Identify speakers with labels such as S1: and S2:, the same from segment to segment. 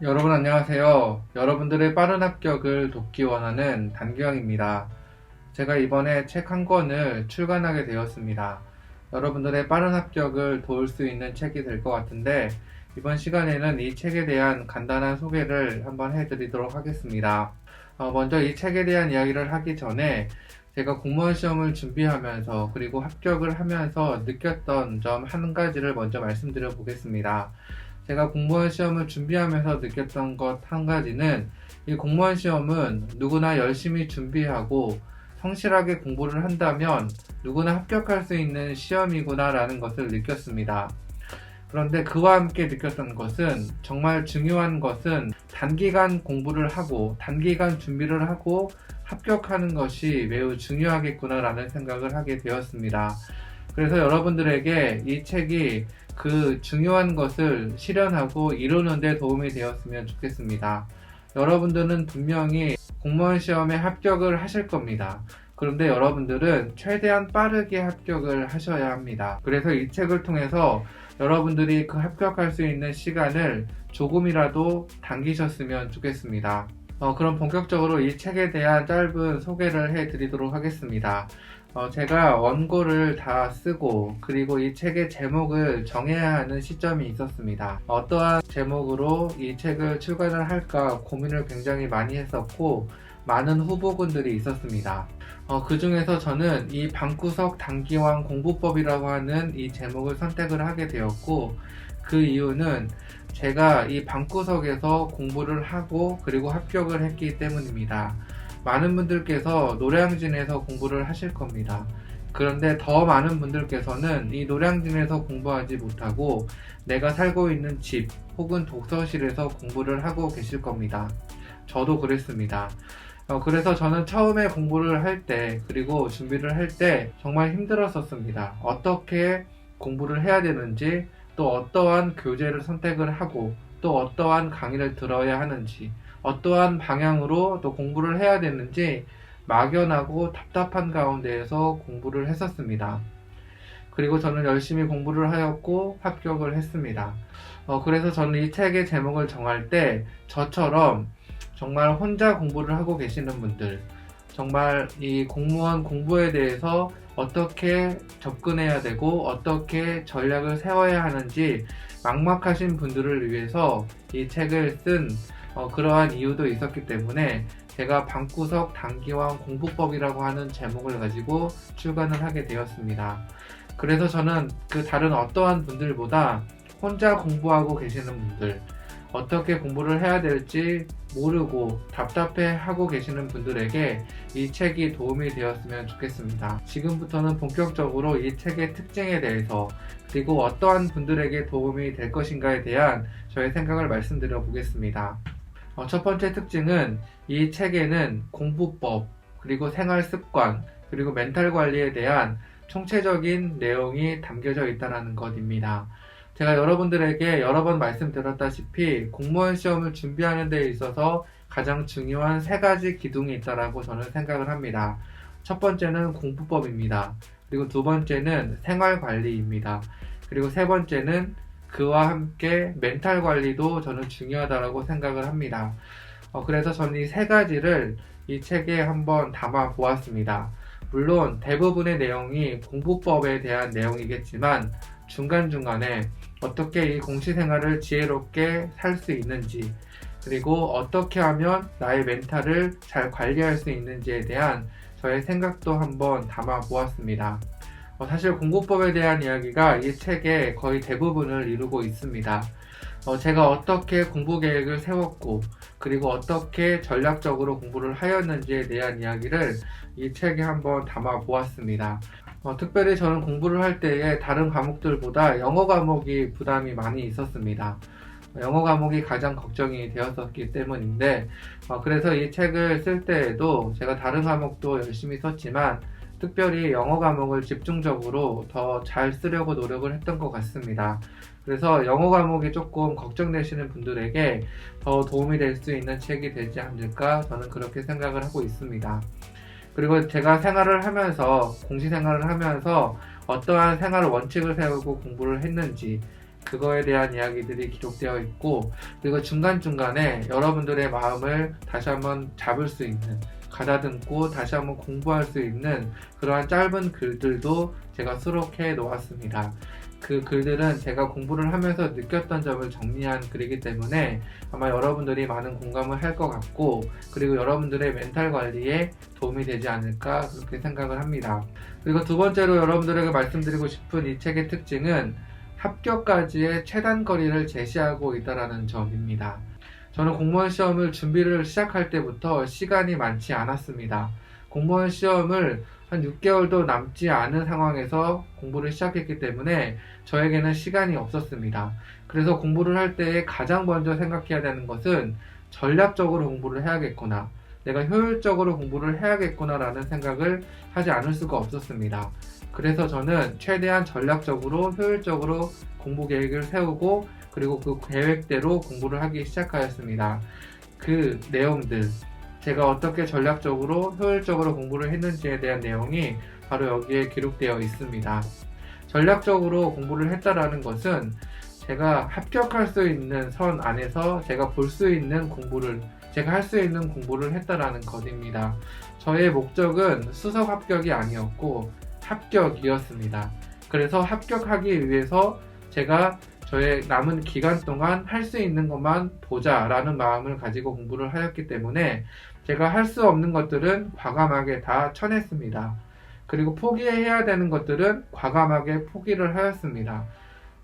S1: 여러분 안녕하세요. 여러분들의 빠른 합격을 돕기 원하는 단규영입니다. 제가 이번에 책 한 권을 출간하게 되었습니다. 여러분들의 빠른 합격을 도울 수 있는 책이 될 것 같은데 이번 시간에는 이 책에 대한 간단한 소개를 한번 해드리도록 하겠습니다. 먼저 이 책에 대한 이야기를 하기 전에 제가 공무원 시험을 준비하면서 그리고 합격을 하면서 느꼈던 점 한 가지를 먼저 말씀드려 보겠습니다. 제가 공무원 시험을 준비하면서 느꼈던 것 한 가지는 이 공무원 시험은 누구나 열심히 준비하고 성실하게 공부를 한다면 누구나 합격할 수 있는 시험이구나 라는 것을 느꼈습니다. 그런데 그와 함께 느꼈던 것은 정말 중요한 것은 단기간 공부를 하고 단기간 준비를 하고 합격하는 것이 매우 중요하겠구나 라는 생각을 하게 되었습니다. 그래서 여러분들에게 이 책이 그 중요한 것을 실현하고 이루는 데 도움이 되었으면 좋겠습니다. 여러분들은 분명히 공무원 시험에 합격을 하실 겁니다. 그런데 여러분들은 최대한 빠르게 합격을 하셔야 합니다. 그래서 이 책을 통해서 여러분들이 그 합격할 수 있는 시간을 조금이라도 당기셨으면 좋겠습니다. 그럼 본격적으로 이 책에 대한 짧은 소개를 해드리도록 하겠습니다. 제가 원고를 다 쓰고 그리고 이 책의 제목을 정해야 하는 시점이 있었습니다. 어떠한 제목으로 이 책을 출간을 할까 고민을 굉장히 많이 했었고 많은 후보군들이 있었습니다. 그 중에서 저는 이 방구석 단기왕 공부법이라고 하는 이 제목을 선택을 하게 되었고 그 이유는 제가 이 방구석에서 공부를 하고 그리고 합격을 했기 때문입니다. 많은 분들께서 노량진에서 공부를 하실 겁니다. 그런데 더 많은 분들께서는 이 노량진에서 공부하지 못하고 내가 살고 있는 집 혹은 독서실에서 공부를 하고 계실 겁니다. 저도 그랬습니다. 그래서 저는 처음에 공부를 할 때 그리고 준비를 할 때 정말 힘들었었습니다. 어떻게 공부를 해야 되는지 또 어떠한 교재를 선택을 하고 또 어떠한 강의를 들어야 하는지 어떠한 방향으로 또 공부를 해야 되는지 막연하고 답답한 가운데에서 공부를 했었습니다. 그리고 저는 열심히 공부를 하였고 합격을 했습니다. 그래서 저는 이 책의 제목을 정할 때 저처럼 정말 혼자 공부를 하고 계시는 분들, 정말 이 공무원 공부에 대해서 어떻게 접근해야 되고 어떻게 전략을 세워야 하는지 막막하신 분들을 위해서 이 책을 쓴 그러한 이유도 있었기 때문에 제가 방구석 단기왕 공부법이라고 하는 제목을 가지고 출간을 하게 되었습니다. 그래서 저는 그 다른 어떠한 분들보다 혼자 공부하고 계시는 분들, 어떻게 공부를 해야 될지 모르고 답답해 하고 계시는 분들에게 이 책이 도움이 되었으면 좋겠습니다. 지금부터는 본격적으로 이 책의 특징에 대해서 그리고 어떠한 분들에게 도움이 될 것인가에 대한 저의 생각을 말씀드려 보겠습니다. 첫 번째 특징은 이 책에는 공부법, 그리고 생활 습관, 그리고 멘탈 관리에 대한 총체적인 내용이 담겨져 있다는 것입니다. 제가 여러분들에게 여러 번 말씀드렸다시피 공무원 시험을 준비하는 데 있어서 가장 중요한 세 가지 기둥이 있다고 저는 생각을 합니다. 첫 번째는 공부법입니다. 그리고 두 번째는 생활 관리입니다. 그리고 세 번째는 그와 함께 멘탈 관리도 저는 중요하다고 생각을 합니다. 그래서 저는 이 세 가지를 이 책에 한번 담아 보았습니다. 물론 대부분의 내용이 공부법에 대한 내용이겠지만 중간중간에 어떻게 이 공시생활을 지혜롭게 살 수 있는지 그리고 어떻게 하면 나의 멘탈을 잘 관리할 수 있는지에 대한 저의 생각도 한번 담아 보았습니다. 사실 공부법에 대한 이야기가 이 책의 거의 대부분을 이루고 있습니다. 제가 어떻게 공부 계획을 세웠고 그리고 어떻게 전략적으로 공부를 하였는지에 대한 이야기를 이 책에 한번 담아 보았습니다. 특별히 저는 공부를 할 때에 다른 과목들보다 영어 과목이 부담이 많이 있었습니다. 영어 과목이 가장 걱정이 되었었기 때문인데 그래서 이 책을 쓸 때에도 제가 다른 과목도 열심히 썼지만 특별히 영어 과목을 집중적으로 더 잘 쓰려고 노력을 했던 것 같습니다. 그래서 영어 과목이 조금 걱정되시는 분들에게 더 도움이 될 수 있는 책이 되지 않을까 저는 그렇게 생각을 하고 있습니다. 그리고 제가 생활을 하면서 공시 생활을 하면서 어떠한 생활 원칙을 세우고 공부를 했는지 그거에 대한 이야기들이 기록되어 있고, 그리고 중간중간에 여러분들의 마음을 다시 한번 잡을 수 있는, 가다듬고 다시 한번 공부할 수 있는 그러한 짧은 글들도 제가 수록해 놓았습니다. 그 글들은 제가 공부를 하면서 느꼈던 점을 정리한 글이기 때문에 아마 여러분들이 많은 공감을 할 것 같고, 그리고 여러분들의 멘탈 관리에 도움이 되지 않을까 그렇게 생각을 합니다. 그리고 두 번째로 여러분들에게 말씀드리고 싶은 이 책의 특징은 합격까지의 최단거리를 제시하고 있다는 점입니다. 저는 공무원 시험을 준비를 시작할 때부터 시간이 많지 않았습니다. 공무원 시험을 한 6개월도 남지 않은 상황에서 공부를 시작했기 때문에 저에게는 시간이 없었습니다. 그래서 공부를 할 때 가장 먼저 생각해야 되는 것은 전략적으로 공부를 해야겠구나, 내가 효율적으로 공부를 해야겠구나 라는 생각을 하지 않을 수가 없었습니다. 그래서 저는 최대한 전략적으로 효율적으로 공부 계획을 세우고, 그리고 그 계획대로 공부를 하기 시작하였습니다. 그 내용들, 제가 어떻게 전략적으로 효율적으로 공부를 했는지에 대한 내용이 바로 여기에 기록되어 있습니다. 전략적으로 공부를 했다라는 것은 제가 합격할 수 있는 선 안에서 제가 볼 수 있는 공부를, 제가 할 수 있는 공부를 했다라는 것입니다. 저의 목적은 수석 합격이 아니었고 합격이었습니다. 그래서 합격하기 위해서 제가 저의 남은 기간 동안 할 수 있는 것만 보자라는 마음을 가지고 공부를 하였기 때문에 제가 할 수 없는 것들은 과감하게 다 쳐냈습니다. 그리고 포기해야 되는 것들은 과감하게 포기를 하였습니다.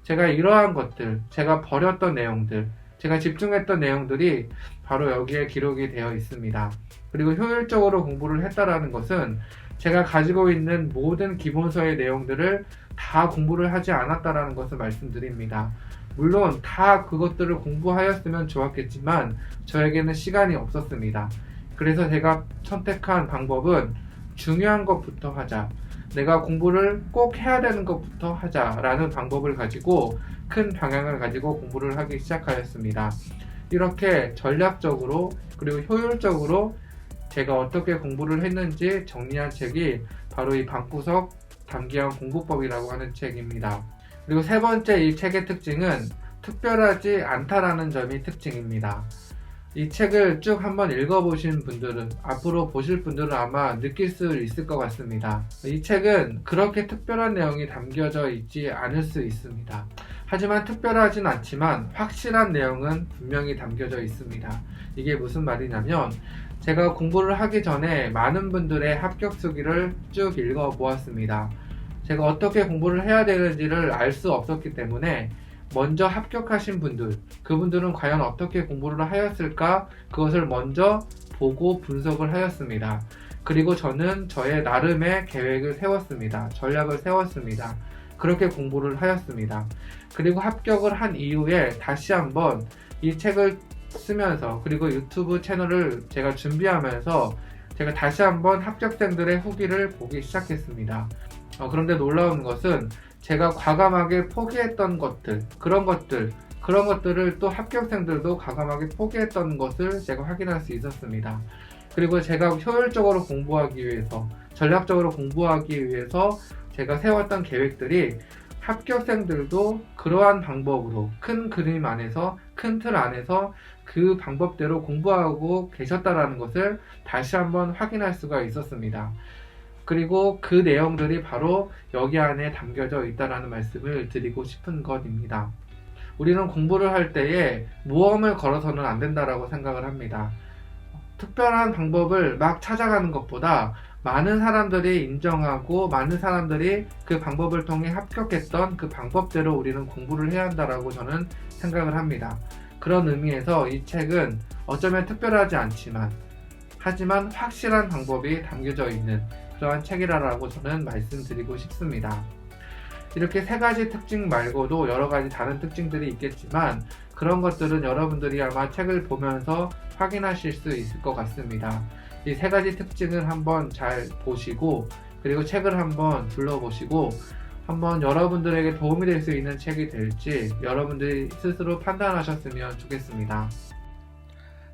S1: 제가 이러한 것들, 제가 버렸던 내용들, 제가 집중했던 내용들이 바로 여기에 기록이 되어 있습니다. 그리고 효율적으로 공부를 했다라는 것은 제가 가지고 있는 모든 기본서의 내용들을 다 공부를 하지 않았다라는 것을 말씀드립니다. 물론 다 그것들을 공부하였으면 좋았겠지만 저에게는 시간이 없었습니다. 그래서 제가 선택한 방법은 중요한 것부터 하자, 내가 공부를 꼭 해야 되는 것부터 하자라는 방법을 가지고 큰 방향을 가지고 공부를 하기 시작하였습니다. 이렇게 전략적으로 그리고 효율적으로 제가 어떻게 공부를 했는지 정리한 책이 바로 이 방구석 단기형 공부법이라고 하는 책입니다. 그리고 세 번째, 이 책의 특징은 특별하지 않다라는 점이 특징입니다. 이 책을 쭉 한번 읽어보신 분들은, 앞으로 보실 분들은 아마 느낄 수 있을 것 같습니다. 이 책은 그렇게 특별한 내용이 담겨져 있지 않을 수 있습니다. 하지만 특별하진 않지만 확실한 내용은 분명히 담겨져 있습니다. 이게 무슨 말이냐면, 제가 공부를 하기 전에 많은 분들의 합격 수기를 쭉 읽어보았습니다. 제가 어떻게 공부를 해야 되는지를 알 수 없었기 때문에 먼저 합격하신 분들, 그분들은 과연 어떻게 공부를 하였을까? 그것을 먼저 보고 분석을 하였습니다. 그리고 저는 저의 나름의 계획을 세웠습니다. 전략을 세웠습니다. 그렇게 공부를 하였습니다. 그리고 합격을 한 이후에 다시 한번 이 책을 쓰면서, 그리고 유튜브 채널을 제가 준비하면서 제가 다시 한번 합격생들의 후기를 보기 시작했습니다. 그런데 놀라운 것은 제가 과감하게 포기했던 것들, 그런 것들을 또 합격생들도 과감하게 포기했던 것을 제가 확인할 수 있었습니다. 그리고 제가 효율적으로 공부하기 위해서, 전략적으로 공부하기 위해서 제가 세웠던 계획들이 합격생들도 그러한 방법으로 큰 그림 안에서, 큰 틀 안에서 그 방법대로 공부하고 계셨다는 것을 다시 한번 확인할 수가 있었습니다. 그리고 그 내용들이 바로 여기 안에 담겨져 있다는 말씀을 드리고 싶은 것입니다. 우리는 공부를 할 때에 모험을 걸어서는 안 된다라고 생각을 합니다. 특별한 방법을 막 찾아가는 것보다 많은 사람들이 인정하고 많은 사람들이 그 방법을 통해 합격했던 그 방법대로 우리는 공부를 해야 한다라고 저는 생각을 합니다. 그런 의미에서 이 책은 어쩌면 특별하지 않지만, 하지만 확실한 방법이 담겨져 있는 그러한 책이라고 저는 말씀드리고 싶습니다. 이렇게 세 가지 특징 말고도 여러 가지 다른 특징들이 있겠지만, 그런 것들은 여러분들이 아마 책을 보면서 확인하실 수 있을 것 같습니다. 이 세 가지 특징을 한번 잘 보시고, 그리고 책을 한번 둘러보시고, 한번 여러분들에게 도움이 될 수 있는 책이 될지 여러분들이 스스로 판단하셨으면 좋겠습니다.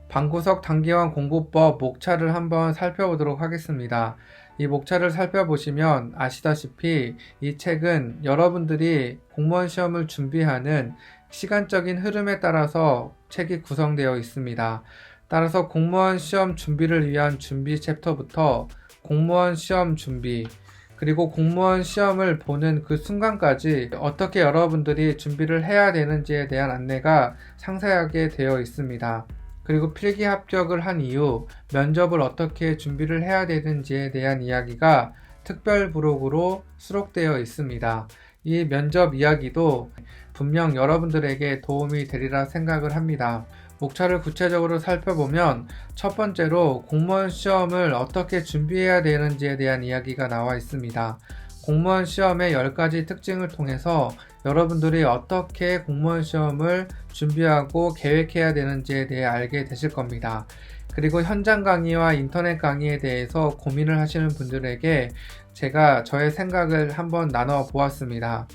S1: 방구석 단기형 공부법 목차를 한번 살펴보도록 하겠습니다. 이 목차를 살펴보시면 아시다시피 이 책은 여러분들이 공무원 시험을 준비하는 시간적인 흐름에 따라서 책이 구성되어 있습니다. 따라서 공무원 시험 준비를 위한 준비 챕터부터 공무원 시험 준비, 그리고 공무원 시험을 보는 그 순간까지 어떻게 여러분들이 준비를 해야 되는지에 대한 안내가 상세하게 되어 있습니다. 그리고 필기 합격을 한 이후 면접을 어떻게 준비를 해야 되는지에 대한 이야기가 특별 부록으로 수록되어 있습니다. 이 면접 이야기도 분명 여러분들에게 도움이 되리라 생각을 합니다. 목차를 구체적으로 살펴보면 첫 번째로 공무원 시험을 어떻게 준비해야 되는지에 대한 이야기가 나와 있습니다. 공무원 시험의 10가지 특징을 통해서 여러분들이 어떻게 공무원 시험을 준비하고 계획해야 되는지에 대해 알게 되실 겁니다. 그리고 현장 강의와 인터넷 강의에 대해서 고민을 하시는 분들에게 제가 저의 생각을 한번 나눠 보았습니다.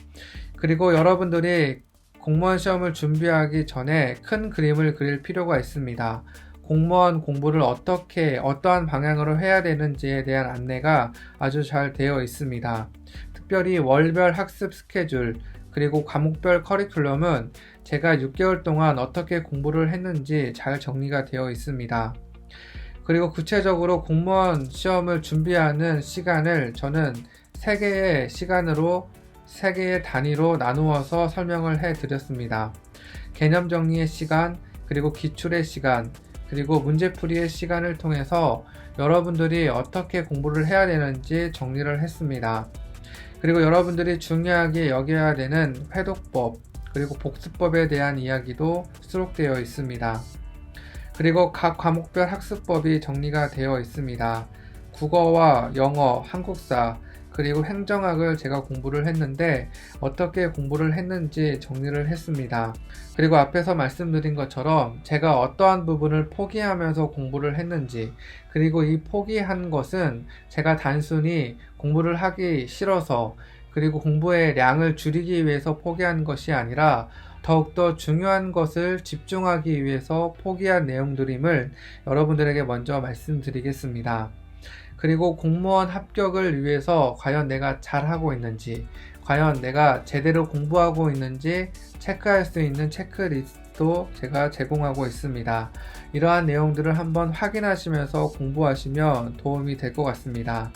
S1: 그리고 여러분들이 공무원 시험을 준비하기 전에 큰 그림을 그릴 필요가 있습니다. 공무원 공부를 어떠한 방향으로 해야 되는지에 대한 안내가 아주 잘 되어 있습니다. 특별히 월별 학습 스케줄, 그리고 과목별 커리큘럼은 제가 6개월 동안 어떻게 공부를 했는지 잘 정리가 되어 있습니다. 그리고 구체적으로 공무원 시험을 준비하는 시간을 저는 3개의 단위로 나누어서 설명을 해 드렸습니다. 개념 정리의 시간, 그리고 기출의 시간, 그리고 문제풀이의 시간을 통해서 여러분들이 어떻게 공부를 해야 되는지 정리를 했습니다. 그리고 여러분들이 중요하게 여겨야 되는 회독법, 그리고 복습법에 대한 이야기도 수록되어 있습니다. 그리고 각 과목별 학습법이 정리가 되어 있습니다. 국어와 영어, 한국사, 그리고 행정학을 제가 공부를 했는데 어떻게 공부를 했는지 정리를 했습니다. 그리고 앞에서 말씀드린 것처럼 제가 어떠한 부분을 포기하면서 공부를 했는지, 그리고 이 포기한 것은 제가 단순히 공부를 하기 싫어서, 그리고 공부의 량을 줄이기 위해서 포기한 것이 아니라 더욱더 중요한 것을 집중하기 위해서 포기한 내용들임을 여러분들에게 먼저 말씀드리겠습니다. 그리고 공무원 합격을 위해서 과연 내가 잘하고 있는지, 과연 내가 제대로 공부하고 있는지 체크할 수 있는 체크리스트도 제가 제공하고 있습니다. 이러한 내용들을 한번 확인하시면서 공부하시면 도움이 될 것 같습니다.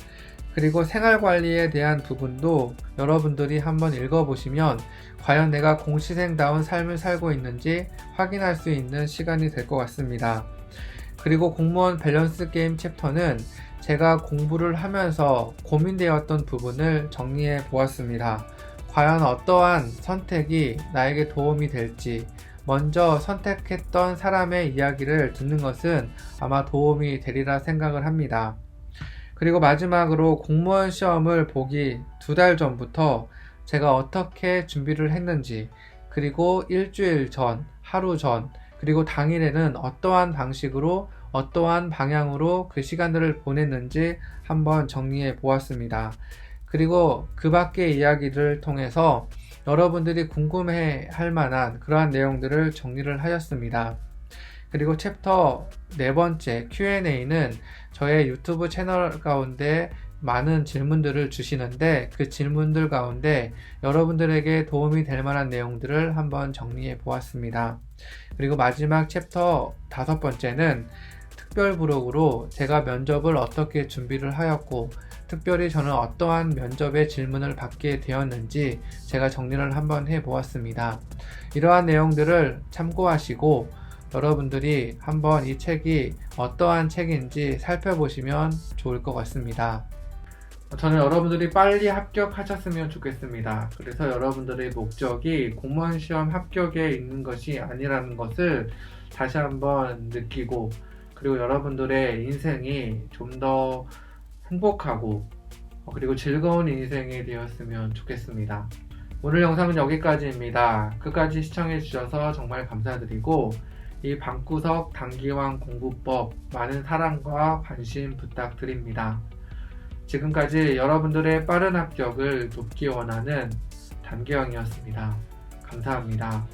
S1: 그리고 생활관리에 대한 부분도 여러분들이 한번 읽어보시면 과연 내가 공시생다운 삶을 살고 있는지 확인할 수 있는 시간이 될 것 같습니다. 그리고 공무원 밸런스 게임 챕터는 제가 공부를 하면서 고민되었던 부분을 정리해 보았습니다. 과연 어떠한 선택이 나에게 도움이 될지, 먼저 선택했던 사람의 이야기를 듣는 것은 아마 도움이 되리라 생각을 합니다. 그리고 마지막으로 공무원 시험을 보기 2달 전부터 제가 어떻게 준비를 했는지, 그리고 일주일 전, 하루 전, 그리고 당일에는 어떠한 방식으로 어떠한 방향으로 그 시간들을 보냈는지 한번 정리해 보았습니다. 그리고 그 밖의 이야기를 통해서 여러분들이 궁금해 할 만한 그러한 내용들을 정리를 하였습니다. 그리고 챕터 4번째 Q&A는 저의 유튜브 채널 가운데 많은 질문들을 주시는데 그 질문들 가운데 여러분들에게 도움이 될 만한 내용들을 한번 정리해 보았습니다. 그리고 마지막 챕터 5번째는 특별 부록으로 제가 면접을 어떻게 준비를 하였고 특별히 저는 어떠한 면접의 질문을 받게 되었는지 제가 정리를 한번 해 보았습니다. 이러한 내용들을 참고하시고 여러분들이 한번 이 책이 어떠한 책인지 살펴보시면 좋을 것 같습니다. 저는 여러분들이 빨리 합격하셨으면 좋겠습니다. 그래서 여러분들의 목적이 공무원 시험 합격에 있는 것이 아니라는 것을 다시 한번 느끼고, 그리고 여러분들의 인생이 좀 더 행복하고 그리고 즐거운 인생이 되었으면 좋겠습니다. 오늘 영상은 여기까지입니다. 끝까지 시청해 주셔서 정말 감사드리고 이 방구석 단기왕 공부법 많은 사랑과 관심 부탁드립니다. 지금까지 여러분들의 빠른 합격을 돕기 원하는 단기왕이었습니다. 감사합니다.